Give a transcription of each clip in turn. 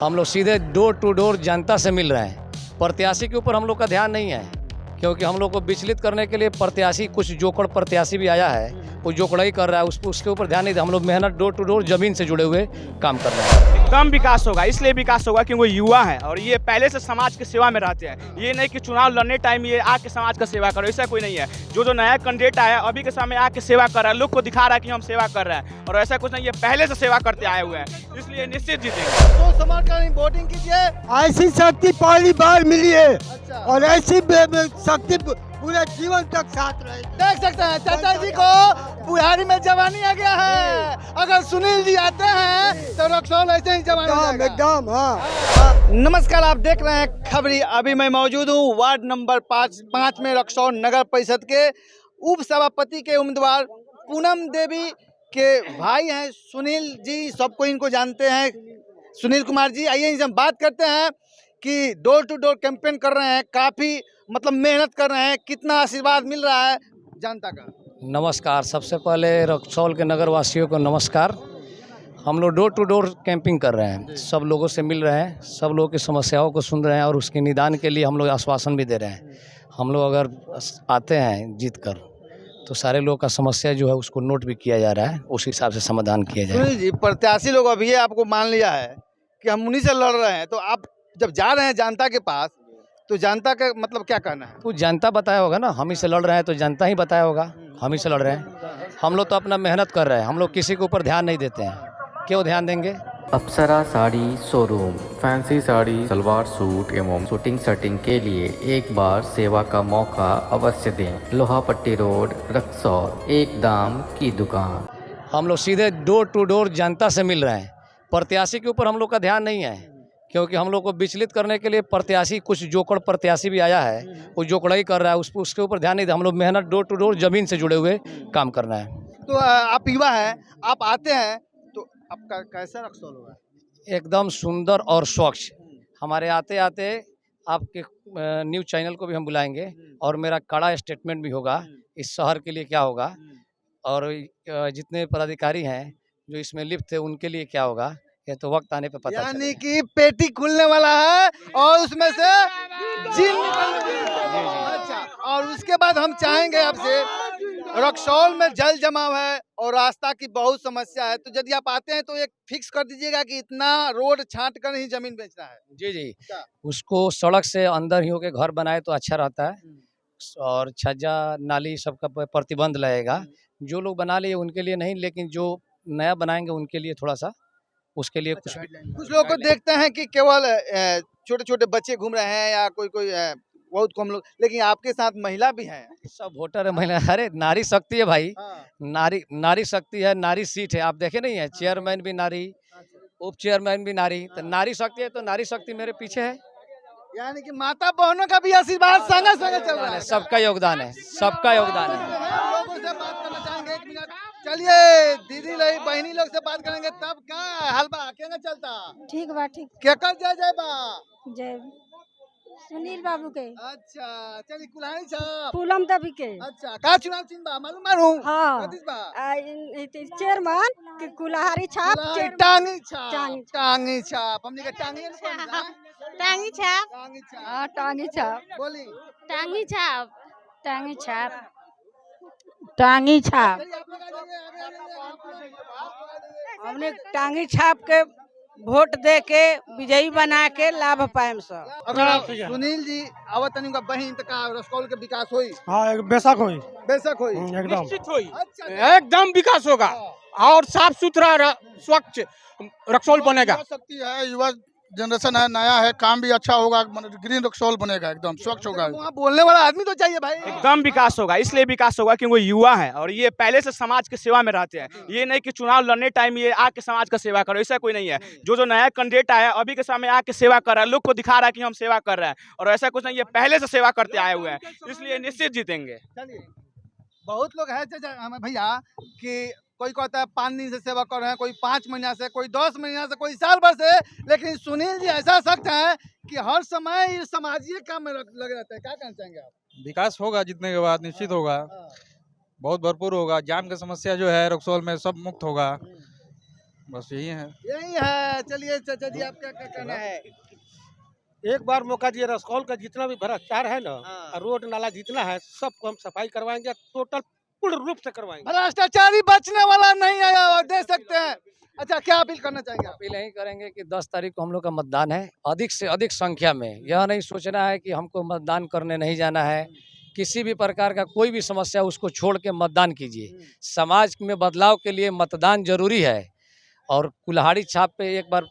हम लोग सीधे डोर टू डोर जनता से मिल रहे हैं। प्रत्याशी के ऊपर हम लोग का ध्यान नहीं है, क्योंकि हम लोग को विचलित करने के लिए प्रत्याशी कुछ जोकड़ प्रत्याशी भी आया है, वो जोकड़ा ही कर रहा है, उसके ऊपर ध्यान नहीं दे। हम लोग मेहनत डोर टू डोर जमीन से जुड़े हुए काम कर रहे हैं। एकदम विकास होगा, इसलिए विकास होगा क्योंकि वो युवा है और ये पहले से समाज की सेवा में रहते हैं। ये नहीं कि चुनाव लड़ने टाइम ये आके समाज का सेवा करो, ऐसा कोई नहीं है। जो नया कैंडिडेट आया अभी के समय आके सेवा कर रहा है, लोग को दिखा रहा है कि हम सेवा कर रहे हैं, और ऐसा कुछ नहीं, ये पहले से सेवा करते आए हुए हैं, इसलिए निश्चित जीतेंगे। तो समर्थन वोटिंग कीजिए। ऐसी शक्ति पहली बार मिली है अच्छा। और ऐसी शक्ति पूरे जीवन तक साथ रहेगी। देख सकते हैं चाचा जी को बुढ़ारी में जवानी आ गया है। अगर सुनील जी आते हैं तो रक्सौल ऐसे ही जवानी आ जाएगा। एकदम हाँ। नमस्कार, आप देख रहे हैं खबरी। अभी मैं मौजूद हूँ वार्ड नंबर 5 में रक्सौल नगर परिषद के उप सभापति के उम्मीदवार पूनम देवी के भाई हैं सुनील जी। सबको इनको जानते हैं, सुनील कुमार जी। आइए इनसे हम बात करते हैं कि डोर टू डोर कैंपेन कर रहे हैं, काफ़ी मतलब मेहनत कर रहे हैं, कितना आशीर्वाद मिल रहा है जनता का। नमस्कार, सबसे पहले रक्सौल के नगर वासियों को नमस्कार। हम लोग डोर टू डोर कैंपिंग कर रहे हैं, सब लोगों से मिल रहे हैं, सब लोगों की समस्याओं को सुन रहे हैं और उसके निदान के लिए हम लोग आश्वासन भी दे रहे हैं। हम लोग अगर आते हैं जीत कर तो सारे लोगों का समस्या जो है उसको नोट भी किया जा रहा है, उस हिसाब से समाधान किया जाए। सुनील जी, प्रत्याशी लोग अभी आपको मान लिया है कि हम उन्हीं से लड़ रहे हैं, तो आप जब जा रहे हैं जनता के पास तो जनता का मतलब क्या कहना है? तो जनता बताया होगा ना, हम ही से लड़ रहे हैं तो जनता ही बताया होगा हम ही से लड़ रहे हैं। हम लोग तो अपना मेहनत कर रहे हैं, हम लोग किसी के ऊपर ध्यान नहीं देते हैं। क्यों ध्यान देंगे? Apsara sari showroom fancy sari, salwar suit एवं शूटिंग शर्टिंग के लिए एक बार सेवा का मौका अवश्य दें। लोहापट्टी रोड, रक्सौल, एक दाम की दुकान। हम लोग सीधे डोर टू डोर जनता से मिल रहे हैं। प्रत्याशी के ऊपर हम लोग का ध्यान नहीं है, क्योंकि हम लोग को विचलित करने के लिए प्रत्याशी कुछ जोकड़ प्रत्याशी भी आया है, वो जोकड़ा ही कर रहा है, उसके ऊपर ध्यान नहीं दे। हम लोग मेहनत डोर टू डोर जमीन से जुड़े हुए काम करना है। तो आप युवा हैं, आप आते हैं तो आपका कैसा रक्सौल होगा? एकदम सुंदर और स्वच्छ। हमारे आते आते आपके न्यूज़ चैनल को भी हम बुलाएंगे और मेरा कड़ा स्टेटमेंट भी होगा इस शहर के लिए क्या होगा, और जितने पदाधिकारी हैं जो इसमें लिप्त थे उनके लिए क्या होगा, ये तो वक्त आने पे पता यानी चलेगा। कि पेटी खुलने वाला है और उसमें से जिन निकलने वाला है। अच्छा, और उसके बाद हम चाहेंगे आपसे, रक्सौल में जल जमाव है और रास्ता की बहुत समस्या है, तो यदि आप आते हैं तो एक फिक्स कर दीजिएगा कि इतना रोड छांट कर ही जमीन बेचना है। जी जी, क्या? उसको सड़क से अंदर ही होके घर बनाए तो अच्छा रहता है, और छज्जा नाली सबका प्रतिबंध लगेगा। जो लोग बना लिए उनके लिए नहीं, लेकिन जो नया बनाएंगे उनके लिए थोड़ा सा उसके लिए कुछ लोग को देखते हैं कि केवल छोटे छोटे बच्चे घूम रहे हैं या कोई कोई बहुत कम लोग, लेकिन आपके साथ महिला भी हैं। सब वोटर है, महिला। अरे नारी शक्ति है भाई, हाँ। नारी शक्ति है, नारी सीट है। आप देखे नहीं है, चेयरमैन भी नारी, उप चेयरमैन भी नारी, तो नारी शक्ति है, तो नारी शक्ति मेरे पीछे है। यानी कि माता बहनों का भी आशीर्वाद संगे संगे चल रहा है। सबका योगदान है, सबका योगदान है। हम लोगों से बात करना चाहेंगे, एक मिनट। चलिए दीदी लोग बहनी लोग से बात करेंगे, तब का हलवा केना चलता? ठीक बा, ठीक। केकर जय जय बा? जय सुनील बाबू के। अच्छा, चलिए कुल्हाड़ी छाप। पूनम देवी के। अच्छा, का चुनाव चिन्ह बा मालूम मारू? हाँ। कथी बा? चेयरमैन के कुल्हाड़ी छाप। कुल्हाड़ी, टांगी छाप। टांगी। टांगी छाप। हमने का टांगी है ना? टांगी छाप। टांगी छाप। हाँ, टांगी छाप। बोली। टांगी छाप। टांगी छाप। टांगी छाप। चलिए, आप लोग आ जाइए, आप लोग। हमने टांगी छाप के वोट दे के विजयी बना के लाभ पाएम सब। अगर सुनील जी आवत तनी का बहिन त का रसकौल के विकास होई? हाँ, बेशक होई। बेशक होई। एकदम निश्चित होई, अच्छा, एकदम विकास होगा और साफ सुथरा स्वच्छ रक्सौल बनेगा। युवा शक्ति है, युवा जनरेशन है, नया है, काम भी अच्छा होगा, ग्रीन रक्सौल बनेगा, एकदम स्वच्छ होगा। वहाँ बोलने वाला आदमी तो चाहिए भाई। एकदम विकास होगा, इसलिए विकास होगा क्योंकि वो युवा है और ये पहले से समाज की सेवा में रहते हैं। ये नहीं कि चुनाव लड़ने टाइम ये आके समाज का सेवा करो, ऐसा कोई नहीं है। जो नया कैंडिडेट आया अभी के समय आके सेवा कर रहा है, लोग को दिखा रहा है कि हम सेवा कर रहे हैं, और ऐसा कुछ नहीं, ये पहले से सेवा करते आए हुए हैं, इसलिए निश्चित जीतेंगे। चलिए, बहुत लोग है हमें भैया कि कोई कहता है 5 दिन से सेवा कर रहे हैं, कोई 5 महीना से, कोई 10 महीना से, कोई साल भर से, लेकिन सुनील जी ऐसा सख्त है कि हर समय समाजीय काम में लगे रहते हैं। क्या कहना चाहेंगे आप? विकास होगा जीतने के बाद, निश्चित होगा, बहुत भरपूर होगा। जाम की समस्या जो है रक्सौल में सब मुक्त होगा। बस यही है। यही है। चलिए चाचा जी, आपका क्या कहना है? एक बार मौका दिए, रसकौल का जितना भी भ्रष्टाचार है ना, हाँ। रोड नाला जितना है, सबको हम सफाई करवाएंगे, टोटल पूर्ण रूप से करवाएंगे। भ्रष्टाचारी बचने वाला नहीं है, और दे सकते हैं। अच्छा, क्या अपील करना चाहेंगे आप? अपील यही करेंगे कि 10 तारीख को हम लोग का मतदान है, अधिक से अधिक संख्या में। यह नहीं सोचना है कि हमको मतदान करने नहीं जाना है। किसी भी प्रकार का कोई भी समस्या उसको छोड़ के मतदान कीजिए। समाज में बदलाव के लिए मतदान जरूरी है। और कुल्हाड़ी छाप पे एक बार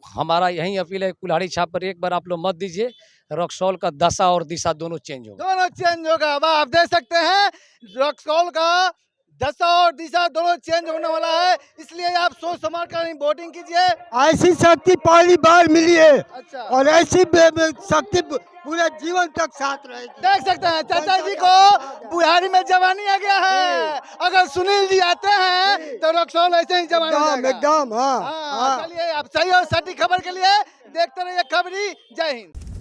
हमारा यही अपील है, कुल्हाड़ी छाप पर एक बार आप लोग मत दीजिए। रक्सौल का दशा और दिशा दोनों चेंज होगा। दोनों चेंज होगा। वाह, आप देख सकते हैं रक्सौल का दशा और दिशा दोनों चेंज होने वाला है। इसलिए आप सोच समझ कर वोटिंग कीजिए। ऐसी शक्ति पहली बार मिली है, अच्छा, और ऐसी शक्ति पूरे जीवन तक साथ रहेगी। देख सकते हैं चाचा जी को बुढ़ारी में जवानी आ गया है। अगर सुनील जी आते हैं तो रक्सौल ऐसे ही जवानी हो जाएगा। एकदम, हाँ। हाँ, चलिए, आप सही और सटीक खबर के लिए देखते रहिए खबरी। जय हिंद।